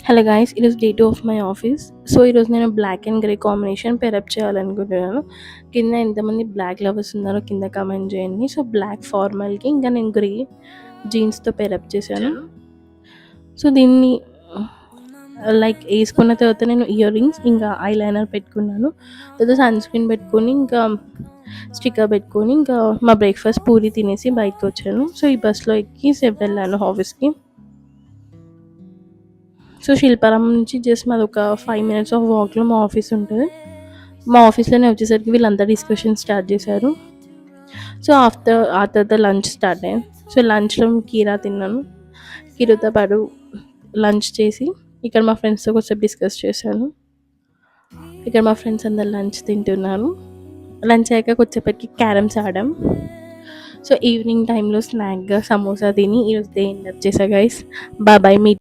Hello guys, ఈరోజు day 2 of my office. So ఈరోజు నేను బ్లాక్ అండ్ గ్రే కాంబినేషన్ పెరప్ చేయాలనుకుంటున్నాను. కింద ఎంతమంది బ్లాక్ లవర్స్ ఉన్నారో కింద కామెంట్ చేయండి. సో బ్లాక్ ఫార్మల్కి ఇంకా నేను గ్రే జీన్స్తో పెరప్ చేశాను. సో దీన్ని లైక్ వేసుకున్న తర్వాత నేను ఇయర్ రింగ్స్ ఇంకా ఐ లైనర్ పెట్టుకున్నాను. తర్వాత సన్ స్క్రీన్ పెట్టుకొని ఇంకా స్టిక్కర్ పెట్టుకొని ఇంకా మా బ్రేక్ఫాస్ట్ పూరి తినేసి బయటకు వచ్చాను. సో ఈ బస్లో ఎక్కి వెళ్ళాను ఆఫీస్కి. సో శిల్పారామం నుంచి జస్ట్ మాది ఒక 5 minutes ఆఫ్ వాక్లో మా ఆఫీస్ ఉంటుంది. మా ఆఫీస్లోనే వచ్చేసరికి వీళ్ళంతా డిస్కషన్ స్టార్ట్ చేశారు. సో ఆ తర్వాత లంచ్ స్టార్ట్ అయ్యింది. సో లంచ్లో కీరా తిన్నాను. కీరతో పాటు లంచ్ చేసి ఇక్కడ మా ఫ్రెండ్స్తో కొంచెం డిస్కస్ చేశాను. ఇక్కడ మా ఫ్రెండ్స్ అందరు లంచ్ తింటున్నారు. లంచ్ అయ్యాక కొద్దిసేపటికి క్యారమ్స్ ఆడాం. సో ఈవినింగ్ టైంలో స్నాక్గా సమోసా తిని ఈరోజు డే ఎండ్ చేసా గైస్. బాయ్. మీ